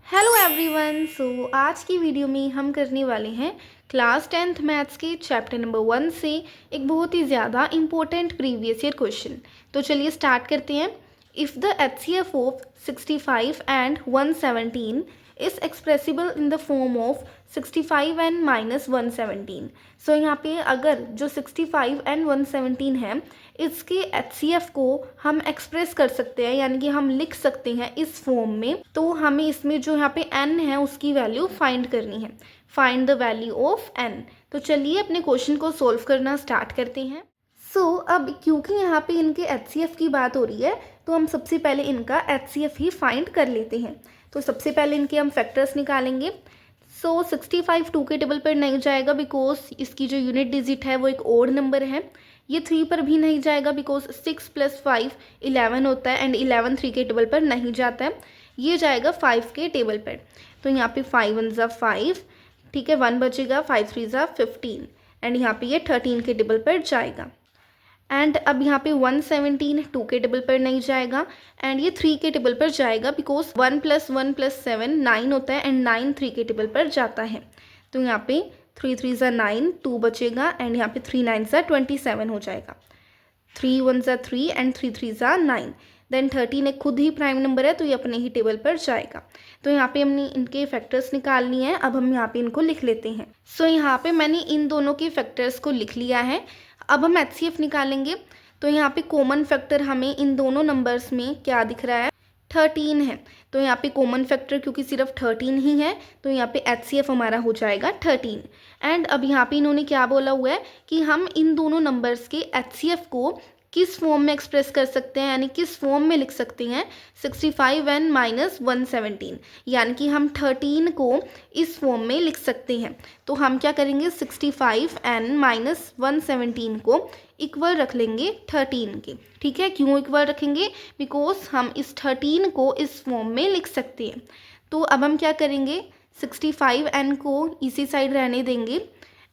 Hello everyone. आज की video में हम करने वाले हैं क्लास 10th मैथ्स के चैप्टर नंबर 1 से एक बहुत ही ज़्यादा इम्पोर्टेंट प्रीवियस ईयर क्वेश्चन। तो चलिए स्टार्ट करते हैं। If the HCF of 65 and 117 is expressible in the form of 65 and minus 117। सो यहाँ पे अगर जो 65 एंड 117 है इसके HCF को हम एक्सप्रेस कर सकते हैं, यानी कि हम लिख सकते हैं इस फॉर्म में, तो हमें इसमें जो यहाँ पे n है उसकी वैल्यू फाइंड करनी है। Find the value of n। तो चलिए अपने क्वेश्चन को सोल्व करना स्टार्ट करते हैं। अब क्योंकि यहाँ पे इनके HCF की बात हो रही है तो हम सबसे पहले इनका HCF ही फाइंड कर लेते हैं। तो सबसे पहले इनके हम फैक्टर्स निकालेंगे। 65 2 के टेबल पर नहीं जाएगा बिकॉज इसकी जो यूनिट डिजिट है वो एक ओड नंबर है। ये 3 पर भी नहीं जाएगा बिकॉज 6 + 5 11 होता है एंड 11 3 के टेबल पर नहीं जाता है। ये जाएगा 5 के टेबल पर। तो यहाँ पे 5 1 ज़ा 5, ठीक है, 1 बचेगा, 5 3 ज़ा 15 एंड यहाँ पे ये 13 के टेबल पर जाएगा। एंड अब यहाँ पे 117 2 के टेबल पर नहीं जाएगा एंड ये 3 के टेबल पर जाएगा बिकॉज 1 + 1 + 7 9 होता है एंड 9 3 के टेबल पर जाता है। तो यहाँ पे 3 3 ज़ा 9, 2 बचेगा एंड यहाँ पे 3 9 ज़ा 27 हो जाएगा। 3 1 ज़ा 3 एंड 3 3 ज़ा 9। देन 13 एक खुद ही प्राइम नंबर है तो ये अपने ही टेबल पर जाएगा। तो यहाँ पे हमने इनके फैक्टर्स निकाल लिए हैं। अब हम यहाँ पे इनको लिख लेते हैं। यहाँ पे मैंने इन दोनों के फैक्टर्स को लिख लिया है। अब हम HCF निकालेंगे। तो यहाँ पे कॉमन फैक्टर हमें इन दोनों नंबर्स में क्या दिख रहा है, 13 है। तो यहाँ पे कॉमन फैक्टर क्योंकि सिर्फ 13 ही है तो यहाँ पे HCF हमारा हो जाएगा 13। एंड अब यहाँ पे इन्होंने क्या बोला हुआ है कि हम इन दोनों नंबर्स के HCF को किस फॉर्म में एक्सप्रेस कर सकते हैं, यानी किस फॉर्म में लिख सकते हैं, 65 एंड माइनस 117, यानी कि हम 13 को इस फॉर्म में लिख सकते हैं। तो हम क्या करेंगे, 65 एंड माइनस 117 को इक्वल रख लेंगे 13 के। ठीक है, क्यों इक्वल रखेंगे, बिकॉज हम इस 13 को इस फॉर्म में लिख सकते हैं। तो अब हम क्या करेंगे, 65 एन को इसी साइड रहने देंगे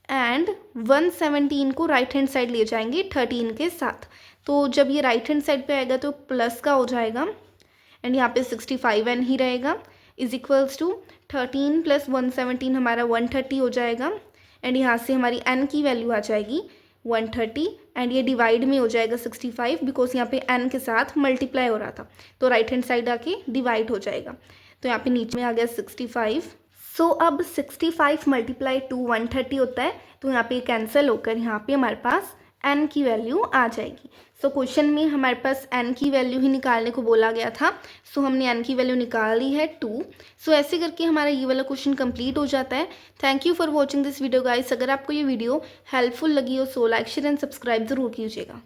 एंड 117 को राइट हैंड साइड ले जाएंगे 13 के साथ। तो जब ये राइट हैंड साइड पे आएगा तो प्लस का हो जाएगा एंड यहाँ पे 65 एन ही रहेगा इज इक्वल्स टू 13 + 117 हमारा 130 हो जाएगा एंड यहाँ से हमारी एन की वैल्यू आ जाएगी 130 एंड ये डिवाइड में हो जाएगा 65 बिकॉज यहाँ पे एन के साथ मल्टीप्लाई हो रहा था तो राइट हैंड साइड आके डिवाइड हो जाएगा। तो यहाँ पे नीचे में आ गया 65। अब 65 × 2 130 होता है तो यहाँ पे कैंसिल होकर यहाँ पे हमारे पास n की वैल्यू आ जाएगी। क्वेश्चन में हमारे पास n की वैल्यू ही निकालने को बोला गया था। हमने n की वैल्यू निकाल ली है 2। ऐसे करके हमारा ये वाला क्वेश्चन कंप्लीट हो जाता है। Thank you for watching this video guys. अगर आपको ये वीडियो हेल्पफुल लगी हो लाइक शेयर एंड सब्सक्राइब ज़रूर कीजिएगा।